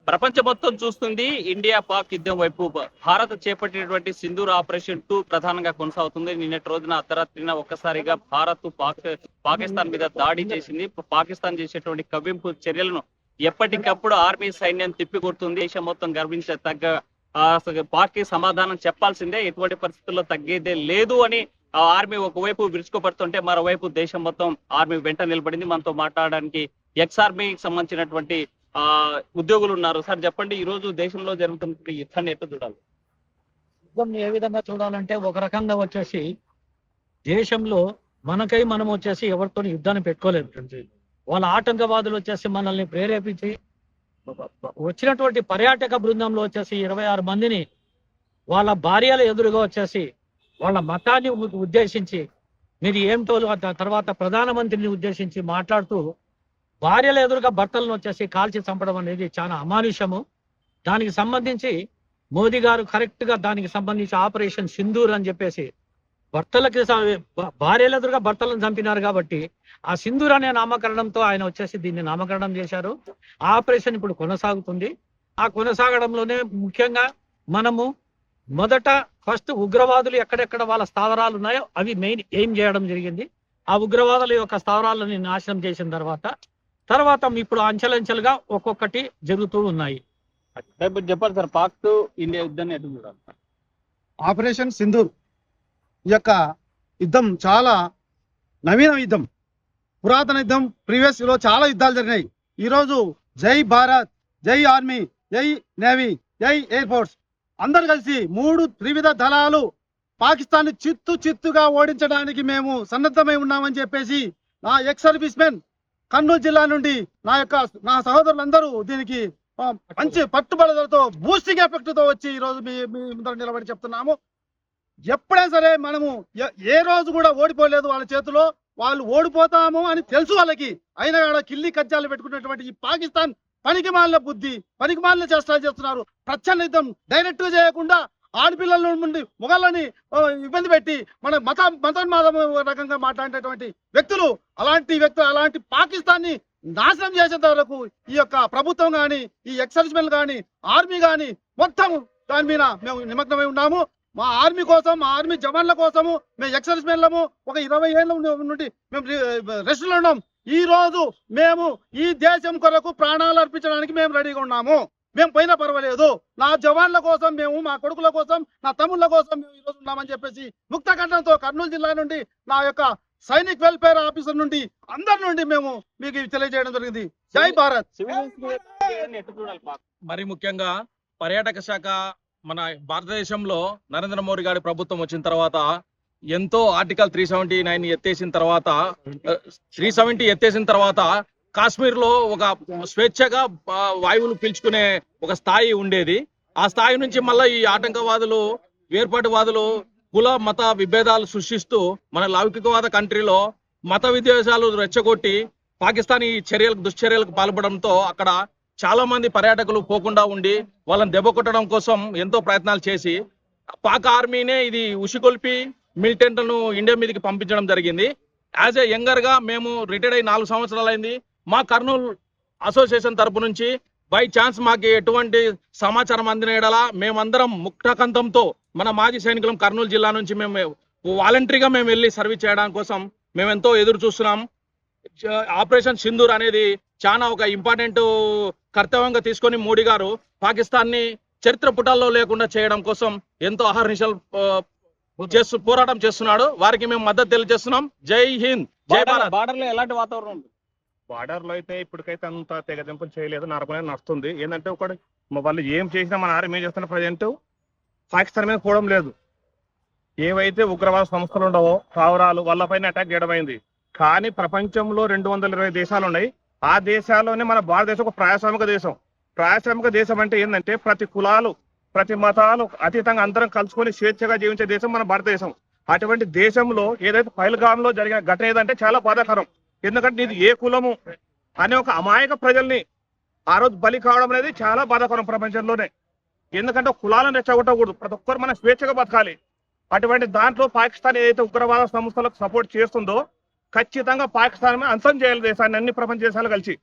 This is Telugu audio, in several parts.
ప్రపంచం మొత్తం చూస్తుంది ఇండియా పాక్ యుద్ధం వైపు. భారత్ చేపట్టినటువంటి సింధూర్ ఆపరేషన్ 2 ప్రధానంగా కొనసాగుతుంది. నిన్నటి రోజున అర్ధరాత్రిన ఒక్కసారిగా భారత్ పాకిస్తాన్ మీద దాడి చేసింది. పాకిస్తాన్ చేసేటువంటి కవ్వింపు చర్యలను ఎప్పటికప్పుడు ఆర్మీ సైన్యం తిప్పికొడుతుంది. దేశం మొత్తం గర్వించదగ్గ పాక్ సమాధానం చెప్పాల్సిందే. ఎటువంటి పరిస్థితుల్లో తగ్గేదే లేదు అని ఆర్మీ ఒకవైపు విరుచుకుపడుతుంటే మరోవైపు దేశం మొత్తం ఆర్మీ వెంట నిలబడింది. మనతో మాట్లాడడానికి ఎక్స్ ఆర్మీకి సంబంధించినటువంటి ఉద్యోగులు ఉన్నారు. సార్ చెప్పండి, ఈ రోజు దేశంలో జరుగుతున్న యుద్ధాన్ని ఎట్లా చూడాలి? యుద్ధం ఏ విధంగా చూడాలంటే, ఒక రకంగా వచ్చేసి దేశంలో మనం వచ్చేసి ఎవరితో యుద్ధాన్ని పెట్టుకోలేదు. వాళ్ళ ఆటంకవాదులు వచ్చేసి మనల్ని ప్రేరేపించి వచ్చినటువంటి పర్యాటక బృందంలో వచ్చేసి 26 మందిని వాళ్ళ భార్యల ఎదురుగా వచ్చేసి వాళ్ళ మతాన్ని ఉద్దేశించి మీరు ఏమిటో తర్వాత ప్రధానమంత్రిని ఉద్దేశించి మాట్లాడుతూ భార్యల ఎదురుగా భర్తలను వచ్చేసి కాల్చి చంపడం అనేది చాలా అమానుషము. దానికి సంబంధించి మోదీ గారు కరెక్ట్ గా దానికి సంబంధించి ఆపరేషన్ సింధూర్ అని చెప్పేసి భార్యల ఎదురుగా భర్తలను చంపినారు కాబట్టి ఆ సింధూర్ అనే నామకరణంతో ఆయన వచ్చేసి దీన్ని నామకరణం చేశారు. ఆ ఆపరేషన్ ఇప్పుడు కొనసాగుతుంది. ఆ కొనసాగడంలోనే ముఖ్యంగా మనము ఫస్ట్ ఉగ్రవాదులు ఎక్కడెక్కడ వాళ్ళ స్థావరాలు ఉన్నాయో అవి మెయిన్ ఎయిమ్ చేయడం జరిగింది. ఆ ఉగ్రవాదుల యొక్క స్థావరాలను నాశనం చేసిన తర్వాత ఇప్పుడు అంచెలంచెలుగా ఒక్కొక్కటి జరుగుతూ ఉన్నాయి. చెప్పండి సార్, పాక్ ఇండియా యుద్ధాన్ని ఎట్లా చూడాలి? ఆపరేషన్ సింధూర్ ఈ యొక్క యుద్ధం చాలా నవీన యుద్ధం, పురాతన యుద్ధం. ప్రీవియస్ లో చాలా యుద్ధాలు జరిగినాయి. ఈరోజు జై భారత్, జై ఆర్మీ, జై నేవీ, జై ఎయిర్ ఫోర్స్ అందరు కలిసి 3 త్రివిధ దళాలు పాకిస్తాన్ చిత్తుగా ఓడించడానికి మేము సన్నద్ధమై ఉన్నామని చెప్పేసి నా ఎక్స్ సర్వీస్ మెన్ కర్నూలు జిల్లా నుండి నా సహోదరులందరూ దీనికి మంచి పట్టుబడులతో బూస్టింగ్ ఎఫెక్ట్ తో వచ్చి ఈరోజు మీ ముందర నిలబడి చెప్తున్నాము. ఎప్పుడైనా సరే మనము ఏ రోజు కూడా ఓడిపోలేదు వాళ్ళ చేతిలో. వాళ్ళు ఓడిపోతాము అని తెలుసు వాళ్ళకి, అయినా కూడా కిల్లి కజ్జాలు పెట్టుకున్నటువంటి ఈ పాకిస్తాన్ పనికిమాలిన బుద్ధి, పనికిమాలిన చేష్టాలు చేస్తున్నారు. ప్రచ్ఛన్న యుద్ధం డైరెక్ట్ గా చేయకుండా ఆడపిల్లల నుండి మొగళ్ళని ఇబ్బంది పెట్టి మన మతోన్మాదం రకంగా మాట్లాడేటువంటి వ్యక్తులు, అలాంటి పాకిస్తాన్ని నాశనం చేసేంత వరకు ఈ యొక్క ప్రభుత్వం కానీ, ఈ ఎక్సర్విస్మెన్ కానీ, ఆర్మీ కానీ మొత్తం దాని మీద మేము నిమగ్నమై ఉన్నాము. మా ఆర్మీ కోసం, మా ఆర్మీ జవాన్ల కోసము మేము ఎక్సర్విస్మెన్లము ఒక 20 ఏళ్ళ నుండి మేము రెస్టులో ఉన్నాం. ఈ రోజు మేము ఈ దేశం కొరకు ప్రాణాలు అర్పించడానికి మేము రెడీగా ఉన్నాము. మేము పోయినా పర్వాలేదు, నా జవాన్ల కోసం, మేము మా కొడుకుల కోసం, నా తమ్ముళ్ళ కోసం మేము ఈ రోజు ఉన్నామని చెప్పేసి ముక్త కంఠంతో కర్నూలు జిల్లా నుండి నా యొక్క సైనిక్ వెల్ఫేర్ ఆఫీసర్ నుండి అందరి నుండి మేము మీకు తెలియజేయడం జరిగింది. జై భారత్. మరి ముఖ్యంగా పర్యాటక శాఖ మన భారతదేశంలో నరేంద్ర మోడీ గారి ప్రభుత్వం వచ్చిన తర్వాత ఎంతో ఆర్టికల్ 379 ఎత్తేసిన తర్వాత కాశ్మీర్ లో ఒక స్వేచ్ఛగా వాయువులు పీల్చుకునే ఒక స్థాయి ఉండేది. ఆ స్థాయి నుంచి మళ్ళీ ఈ ఆటంకవాదులు, వేర్పాటువాదులు కుల మత విభేదాలు సృష్టిస్తూ మన లౌకికవాద కంట్రీలో మత విద్వేషాలు రెచ్చగొట్టి పాకిస్తాన్ ఈ దుశ్చర్యలకు పాల్పడంతో అక్కడ చాలా మంది పర్యాటకులు పోకుండా ఉండి వాళ్ళని దెబ్బ కొట్టడం కోసం ఎంతో ప్రయత్నాలు చేసి పాక్ ఆర్మీనే ఇది ఉసిగొల్పి మిలిటెంట్లను ఇండియా మీదకి పంపించడం జరిగింది. యాజ్ ఏ యంగర్ గా మేము రిటైర్డ్ అయి 4 సంవత్సరాలు అయింది. మా కర్నూలు అసోసియేషన్ తరపు నుంచి బై ఛాన్స్ మాకు ఎటువంటి సమాచారం అందిన ఎడలా మేమందరం ముక్తకంతంతో మన మాజీ సైనికులం కర్నూలు జిల్లా నుంచి మేము వాలంటరీగా మేము వెళ్ళి సర్వీస్ చేయడం కోసం మేము ఎంతో ఎదురు చూస్తున్నాం. ఆపరేషన్ సింధూర్ అనేది చాలా ఒక ఇంపార్టెంట్ కర్తవ్యంగా తీసుకొని మోడీ గారు పాకిస్తాన్ ని చరిత్ర పుటాల్లో లేకుండా చేయడం కోసం ఎంతో అహర్నిశలు పోరాటం చేస్తున్నాడు. వారికి మేము మద్దతు తెలియజేస్తున్నాం. జై హింద్, జై భారత్. బార్డర్ లో ఎలాంటి వాతావరణం ఉంది? బార్డర్ లో అయితే ఇప్పటికైతే అంత తెగదింపులు చేయలేదు, నార్మల్గా నడుస్తుంది. ఏంటంటే వాళ్ళు ఏం చేసినా మన ఆర్మీ ఏం చేస్తున్న ప్రజెంట్ పాకిస్తాన్ మీద పోవడం లేదు. ఏవైతే ఉగ్రవాద సంస్థలు ఉండవో స్థావరాలు వాళ్ళపైన అటాక్ చేయడం అయింది. కానీ ప్రపంచంలో 220 దేశాలు ఉన్నాయి. ఆ దేశాల్లోనే మన భారతదేశం ఒక ప్రజాస్వామిక దేశం. ప్రజాస్వామిక దేశం అంటే ఏంటంటే ప్రతి కులాలు, ప్రతి మతాలు అతీతంగా అందరం కలుసుకొని స్వేచ్ఛగా జీవించే దేశం మన భారతదేశం. అటువంటి దేశంలో ఏదైతే పహల్గామ్లో జరిగిన ఘటన ఏదంటే చాలా బాధాకరం. ఎందుకంటే ఇది ఏ కులము అనే ఒక అమాయక ప్రజల్ని ఆ రోజు బలి కావడం అనేది చాలా బాధాకరం ప్రపంచంలోనే. ఎందుకంటే కులాలను రెచ్చగొట్టకూడదు, ప్రతి ఒక్కరు మన స్వేచ్ఛగా బతకాలి. అటువంటి దాంట్లో పాకిస్తాన్ ఏదైతే ఉగ్రవాద సంస్థలకు సపోర్ట్ చేస్తుందో ఖచ్చితంగా పాకిస్తాన్ అంతం చేయాలి దేశాన్ని, అన్ని ప్రపంచ దేశాలు కలిసి.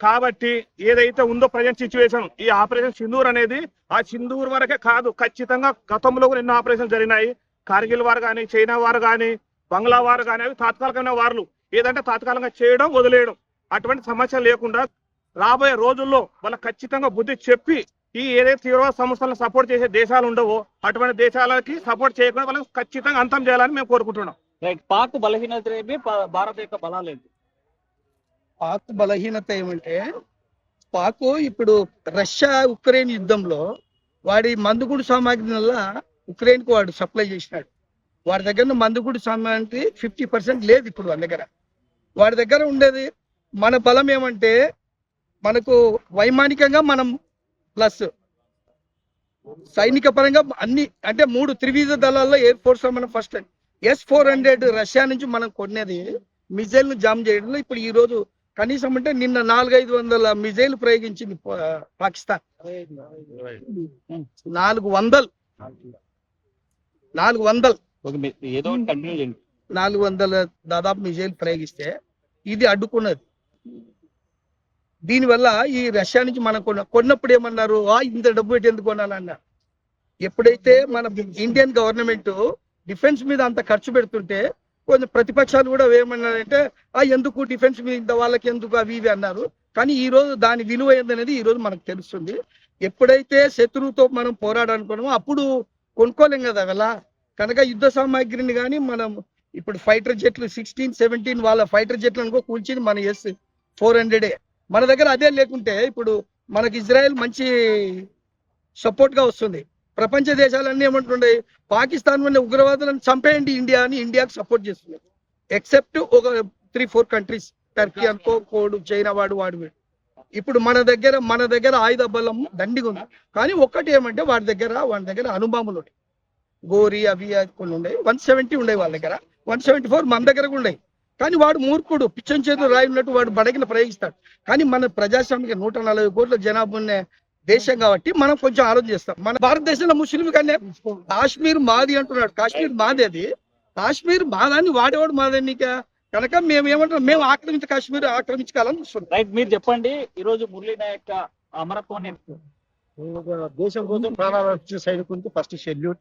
కాబట్టి ఏదైతే ఉందో ప్రజెంట్ సిచ్యువేషన్, ఈ ఆపరేషన్ సింధూర్ అనేది ఆ సింధూర్ వరకే కాదు, ఖచ్చితంగా గతంలో కూడా ఎన్నో ఆపరేషన్ జరిగినాయి. కార్గిల్ వారు కానీ, చైనా వారు కానీ, బంగ్లా వారు కానీ, అవి తాత్కాలికమైన వార్లు. ఏదంటే తాత్కాలికంగా చేయడం, వదిలేయడం, అటువంటి సమస్య లేకుండా రాబోయే రోజుల్లో వాళ్ళకి ఖచ్చితంగా బుద్ధి చెప్పి ఈ ఏదైతే తీవ్రవాద సంస్థలను సపోర్ట్ చేసే దేశాలు ఉండవో అటువంటి దేశాలకి సపోర్ట్ చేయకుండా వాళ్ళకి ఖచ్చితంగా అంతం చేయాలని మేము కోరుకుంటున్నాం. రైట్. పాక్ బలహీనత ఏమి, భారత్ యొక్క బలాలు ఏంటి? పాక్ బలహీనత ఏమంటే, పాక్ ఇప్పుడు రష్యా ఉక్రెయిన్ యుద్ధంలో వాడి మందుగుడు సామాగ్రి వల్ల ఉక్రెయిన్ కు వాడు సప్లై చేసినాడు. వాడి దగ్గర మందుగుడు సామాగ్రి 50% లేదు ఇప్పుడు వాడి దగ్గర. వాడి దగ్గర ఉండేది మన బలం ఏమంటే, మనకు వైమానికంగా మనం ప్లస్ సైనిక పరంగా అన్ని, అంటే 3 త్రివిధ దళాల్లో ఎయిర్ ఫోర్స్ లో మనం ఫస్ట్ S-400 రష్యా నుంచి మనం కొనేది మిజైల్ ను జామ్ చేయడంలో. ఇప్పుడు ఈ రోజు కనీసం అంటే నిన్న 400-500 మిజైల్ ప్రయోగించింది పాకిస్తాన్. 400 ఏదో కంటిన్యూ చేయండి. 400 దాదాపు మిజైల్ ప్రయోగిస్తే ఇది అడ్డుకున్నది. దీనివల్ల ఈ రష్యా నుంచి మనం కొన్నప్పుడు ఏమన్నారు, ఇంత డబ్బు పెట్టి ఎందుకు కొనాలన్నారు. ఎప్పుడైతే మన ఇండియన్ గవర్నమెంట్ డిఫెన్స్ మీద అంత ఖర్చు పెడుతుంటే కొంచెం ప్రతిపక్షాలు కూడా ఏమన్నారంటే, ఎందుకు డిఫెన్స్ మీద వాళ్ళకి ఎందుకు అవి ఇవి అన్నారు. కానీ ఈ రోజు దాని విలువ ఏందనేది ఈ రోజు మనకు తెలుస్తుంది. ఎప్పుడైతే శత్రువుతో మనం పోరాడాలనుకున్నామో అప్పుడు కొనుక్కోలేం కదా అలా. కనుక యుద్ధ సామాగ్రిని కానీ మనం ఇప్పుడు ఫైటర్ జెట్లు 16-17 వాళ్ళ ఫైటర్ జెట్లు అనుకో కూల్చింది మన S-400. మన దగ్గర అదే లేకుంటే ఇప్పుడు మనకి ఇజ్రాయెల్ మంచి సపోర్ట్ గా వస్తుంది. ప్రపంచ దేశాలన్నీ ఏమంటుండే, పాకిస్తాన్ వల్ల ఉగ్రవాదులను చంపేయండి ఇండియా అని ఇండియాకి సపోర్ట్ చేస్తుంది. ఎక్సెప్ట్ ఒక 3-4 కంట్రీస్, టర్కీ అనుకో, కోడు, చైనా వాడు. ఇప్పుడు మన దగ్గర ఆయుధ బలం దండిగా ఉంది. కానీ ఒక్కటి ఏమంటే వాడి దగ్గర అణుబాంబులు ఉంటాయి. గోరి అవి కొన్ని ఉన్నాయి. 170 ఉన్నాయి వాళ్ళ దగ్గర, 174 మన దగ్గర కూడా ఉన్నాయి. కానీ వాడు మూర్ఖుడు, పిచ్చం చేతులు రాయి ఉన్నట్టు వాడు బడగిన ప్రయోగిస్తాడు. కానీ మన ప్రజాస్వామిక 140 కోట్ల జనాభా ఉన్న దేశం కాబట్టి మనం కొంచెం ఆలోచన చేస్తాం. మన భారతదేశంలో ముస్లిం కానీ కాశ్మీర్ మాది అంటున్నాడు. కాశ్మీర్ మాది, అది కాశ్మీర్ మాదాన్ని వాడేవాడు మాదని. కనుక మేము ఏమంటాం, మేము కాశ్మీర్ ఆక్రమించుకోవాలని చూస్తున్నాం. రైట్. మీరు చెప్పండి, ఈ రోజు మురళీ నాయక్ అమరత్వం దేశం కోసం ప్రాణాలు ఇచ్చిన సైనికునికి ఫస్ట్ షెడ్యూల్.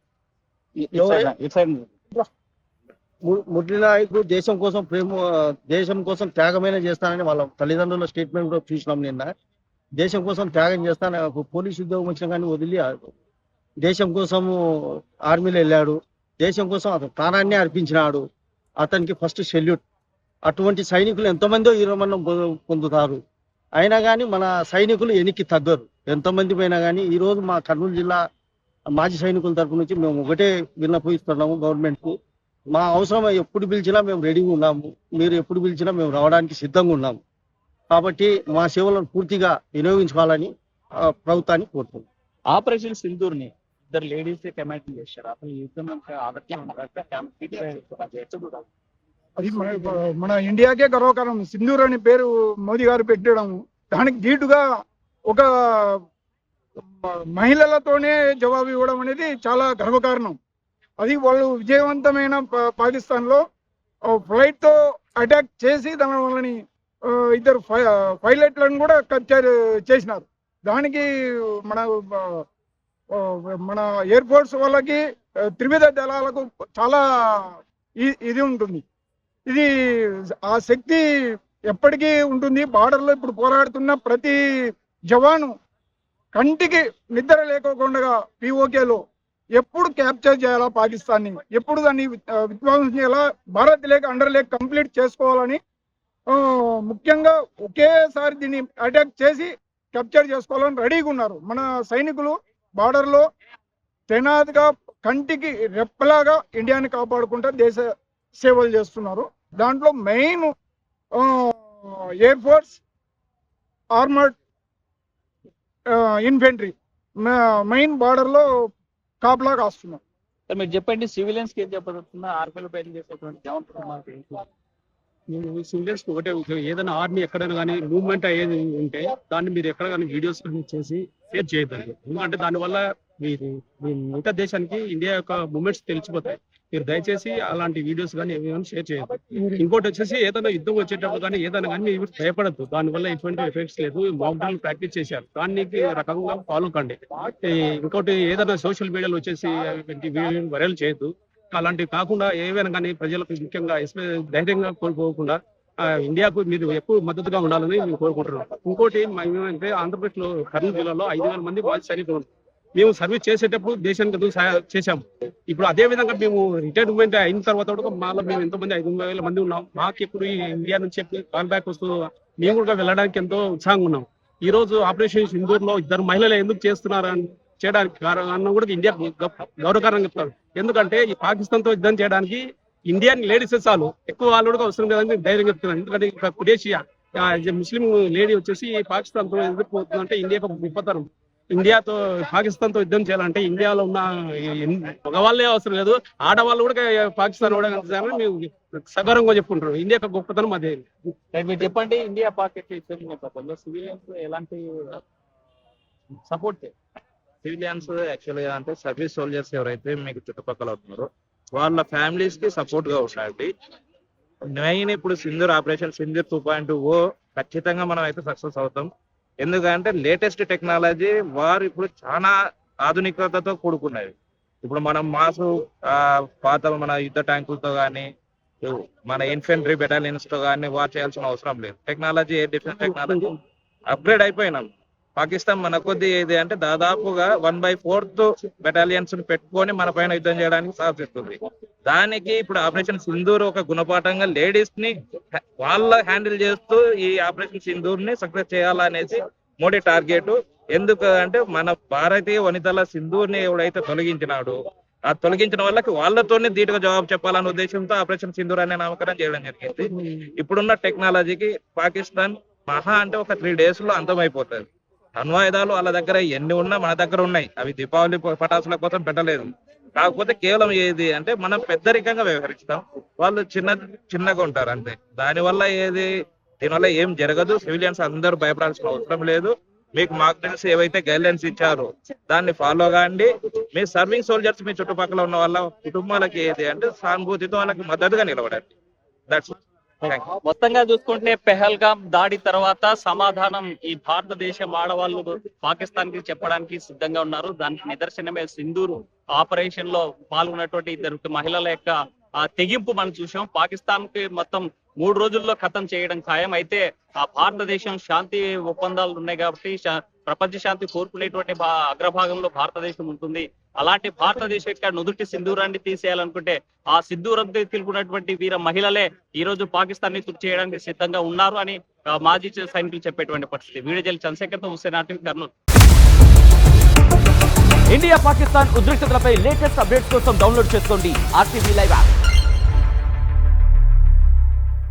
మురళీ నాయక్ దేశం కోసం త్యాగమైన చేస్తానని వాళ్ళ తల్లిదండ్రుల స్టేట్మెంట్ కూడా చూసినాం నిన్న. దేశం కోసం త్యాగం చేస్తాను, పోలీసు ఉద్యోగం వచ్చినా కానీ వదిలి దేశం కోసము ఆర్మీలో వెళ్ళాడు. దేశం కోసం అతను ప్రాణాన్ని అర్పించినాడు. అతనికి ఫస్ట్ సెల్యూట్. అటువంటి సైనికులు ఎంతమందో ఈరోజు పొందుతారు. అయినా కానీ మన సైనికులు ఎనికి తగ్గరు. ఎంతమంది పోయినా కానీ ఈ రోజు మా కర్నూలు జిల్లా మాజీ సైనికుల తరపు నుంచి మేము ఒకటే విన్నపిస్తున్నాము గవర్నమెంట్కు. మా అవసరం ఎప్పుడు పిలిచినా మేము రెడీగా ఉన్నాము. మీరు ఎప్పుడు పిలిచినా మేము రావడానికి సిద్ధంగా ఉన్నాము. కాబట్టి మా సేవలను పూర్తిగా వినియోగించుకోవాలని ప్రభుత్వాన్ని కోరుతున్నాం. ఆపరేషన్ సింధూర్ ని 2 లేడీస్ కమాండ్ చేశారు. అసలు ఈ యుద్ధం అది మన ఇండియాకే గర్వకారణం. సింధూర్ అనే పేరు మోదీ గారు పెట్టడం, దానికి ధీటుగా ఒక మహిళలతోనే జవాబు ఇవ్వడం అనేది చాలా గర్వకారణం. అది వాళ్ళు విజయవంతమైన పాకిస్తాన్ లో ఫ్లైట్ తో అటాక్ చేసి వాళ్ళని 2 పైలట్లను కూడా క్యాప్చర్ చేసినారు. దానికి మన ఎయిర్ ఫోర్స్ వాళ్ళకి, త్రివిధ దళాలకు చాలా ఇది ఉంటుంది. ఇది ఆ శక్తి ఎప్పటికీ ఉంటుంది. బార్డర్లో ఇప్పుడు పోరాడుతున్న ప్రతి జవాను కంటికి నిద్ర లేకోకుండా POKలో ఎప్పుడు క్యాప్చర్ చేయాలా పాకిస్తాన్ని, ఎప్పుడు దాన్ని విధ్వంసం చేయాలా, Bharat lake under lake complete చేసుకోవాలని ముఖ్యంగా ఒకేసారి దీన్ని అటాక్ చేసి క్యాప్చర్ చేసుకోవాలని రెడీగా ఉన్నారు. మన సైనికులు బార్డర్లో తేనాదిగా కంటికి రెప్పలాగా ఇండియాని కాపాడుకుంటూ దేశ సేవలు చేస్తున్నారు. దాంట్లో main air force, armoured infantry main బార్డర్లో కాపలా కాస్తున్నారు. మీరు చెప్పండి, సివిలియన్స్ కి ఏం చెప్పబోతున్నా, ఆర్మీలో పైన చేసేటువంటి సివిలియన్స్ ఒకటే, ఏదైనా ఆర్మీ ఎక్కడైనా కానీ మూవ్మెంట్ అయ్యేది ఉంటే దాన్ని మీరు ఎక్కడ కానీ వీడియోస్ చేసి షేర్ చేయొద్దండి. ఎందుకంటే దానివల్ల మీరు మిగతా దేశానికి ఇండియా యొక్క మూవ్మెంట్స్ తెలిసిపోతాయి. మీరు దయచేసి అలాంటి వీడియోస్ కానీ ఏమైనా షేర్ చేయొద్దు. ఇంకోటి వచ్చేసి ఏదైనా యుద్ధం వచ్చేటప్పుడు కానీ ఏదైనా కానీ మీరు భయపడద్దు. దానివల్ల ఎటువంటి ఎఫెక్ట్స్ లేదు. మాక్ డ్రిల్ ప్రాక్టీస్ చేశారు, దానికి రకంగా ఫాలో కండి. ఇంకోటి ఏదైనా సోషల్ మీడియాలో వచ్చేసి వీడియోని వైరల్ చేయొద్దు. అలాంటివి కాకుండా ఏవైనా కానీ ప్రజలకు ముఖ్యంగా ధైర్యంగా కోల్పోకుండా ఇండియాకు మీరు ఎక్కువ మద్దతుగా ఉండాలని మేము కోరుకుంటున్నాం. ఇంకోటి మేమంటే ఆంధ్రప్రదేశ్లో కర్నూలు జిల్లాలో 5,000 మంది మాజీ సైనికులు ఉన్నారు. మేము సర్వీస్ చేసేటప్పుడు దేశానికి ఎంతో చేశాము. ఇప్పుడు అదే విధంగా మేము రిటైర్మెంట్ అయిన తర్వాత కూడా మాలో మేము ఎంతమంది 5,000 మంది ఉన్నాం. మాకు ఇప్పుడు ఈ ఇండియా నుంచి కాల్ బ్యాక్ వస్తూ మేము కూడా వెళ్ళడానికి ఎంతో ఉత్సాహంగా ఉన్నాం. ఈ రోజు ఆపరేషన్ సింధూర్ లో 2 మహిళలు ఎందుకు చేస్తున్నారని చేయడానికి కారణం కూడా ఇండియా గౌరవకారణంగా చెప్తారు. ఎందుకంటే ఈ పాకిస్తాన్ తో యుద్ధం చేయడానికి ఇండియన్ లేడీస్ చాలు, ఎక్కువ వాళ్ళు కూడా అవసరం లేదని ధైర్యం చెప్తున్నారు. ఎందుకంటే కురేషియా ముస్లిం లేడీ వచ్చేసి పాకిస్తాన్ తో ఎదుర్కోతుందంటే ఇండియాకు విపత్తరం. ఇండియాతో పాకిస్తాన్ తో యుద్ధం చేయాలంటే ఇండియాలో ఉన్న మగవాళ్ళే అవసరం లేదు, ఆడవాళ్ళు కూడా పాకిస్తాన్ కూడా మేము సగౌరవంగా చెప్పుకుంటారు. ఇండియా యొక్క గొప్పతనం అదే. మీరు చెప్పండి, ఇండియా పాక్ నేపథ్యంలో సివిలియన్స్ ఎలాంటి సపోర్ట్? సివిలియన్స్ యాక్చువల్గా అంటే సర్వీస్ సోల్జర్స్ ఎవరైతే మీకు చుట్టుపక్కల ఉంటున్నారో వాళ్ళ ఫ్యామిలీస్ కి సపోర్ట్ గా ఉండాలి. మెయిన్ ఇప్పుడు సింధూర్ ఆపరేషన్ సింధూర్ 2.0 ఖచ్చితంగా మనం అయితే సక్సెస్ అవుతాం. ఎందుకంటే లేటెస్ట్ టెక్నాలజీ వారు ఇప్పుడు చాలా ఆధునికతతో కూడుకున్నది. ఇప్పుడు మనం పాత మన యుద్ధ ట్యాంకులతో కానీ మన ఇన్ఫెంట్రీ బెటాలియన్స్ తో కానీ వార్ చేయాల్సిన అవసరం లేదు. టెక్నాలజీ డిఫరెంట్ టెక్నాలజీ అప్గ్రేడ్ అయిపోయినాం. పాకిస్తాన్ మన కొద్ది ఏది అంటే దాదాపుగా 1/4 బెటాలియన్స్ పెట్టుకొని మన పైన యుద్ధం చేయడానికి సాధిస్తుంది. దానికి ఇప్పుడు ఆపరేషన్ సింధూర్ ఒక గుణపాఠంగా లేడీస్ ని వాళ్ళ హ్యాండిల్ చేస్తూ ఈ ఆపరేషన్ సింధూర్ ని సక్సెస్ చేయాలనేసి మోడీ టార్గెట్. ఎందుకు అంటే మన భారతీయ వనితల సింధూర్ ని ఎవడైతే తొలగించినాడు, ఆ తొలగించిన వాళ్ళకి వాళ్ళతోనే ధీటుగా జవాబు చెప్పాలనే ఉద్దేశంతో ఆపరేషన్ సింధూర్ అనే నామకరణం చేయడం జరిగింది. ఇప్పుడున్న టెక్నాలజీకి పాకిస్తాన్ మహా అంటే ఒక 3 days లో అంతమైపోతుంది. అణ్వాయుధాలు వాళ్ళ దగ్గర ఎన్ని ఉన్నా మన దగ్గర ఉన్నాయి. అవి దీపావళి పటాసుల కోసం పెట్టలేదు. కాకపోతే కేవలం ఏది అంటే మనం పెద్దరికంగా వ్యవహరిస్తాం, వాళ్ళు చిన్నగా ఉంటారు అంతే. దానివల్ల దీనివల్ల ఏం జరగదు. సివిలియన్స్ అందరూ భయపడాల్సిన అవసరం లేదు. మీకు మాక్ డ్రిల్స్ ఏవైతే గైడ్లైన్స్ ఇచ్చారో దాన్ని ఫాలో కాండి. మీ సర్వింగ్ సోల్జర్స్ మీ చుట్టుపక్కల ఉన్న వాళ్ళ కుటుంబాలకి అంటే సానుభూతితో వాళ్ళకి మద్దతుగా నిలబడండి. దట్స్ మొత్తంగా చూసుకుంటే పెహల్గాం దాడి తర్వాత సమాధానం ఈ భారతదేశం ఆడవాళ్ళు పాకిస్తాన్ కి చెప్పడానికి సిద్ధంగా ఉన్నారు. దానికి నిదర్శనమే సింధూర్ ఆపరేషన్ లో పాల్గొన్నటువంటి 2 మహిళల యొక్క తెగింపు మనం చూసాం. పాకిస్తాన్ కి మొత్తం 3 రోజుల్లో ఖతం చేయడం ఖాయం. అయితే ఆ భారతదేశం శాంతి ఒప్పందాలు ఉన్నాయి కాబట్టి ప్రపంచ శాంతి కోరుకునేటువంటి అగ్రభాగంలో భారతదేశం ఉంటుంది. అలాంటి భారతదేశం యొక్క నుదుటి సింధూరాన్ని తీసేయాలనుకుంటే ఆ సింధూరం తెలుపుకున్నటువంటి వీర మహిళలే ఈ రోజు పాకిస్తాన్ ని తుడి చేయడానికి సిద్ధంగా ఉన్నారు అని మాజీ సైనికులు చెప్పేటువంటి పరిస్థితి. వీడియో జల్ చంద్రశేఖర్తో హుస్సేన్, ఆర్టీవీ, కర్నూలు. ఇండియా పాకిస్తాన్ ఉద్రిక్తతలపై లేటెస్ట్ అప్డేట్స్ కోసం డౌన్లోడ్ చేసుకోండి RTV లైవ్ యాప్.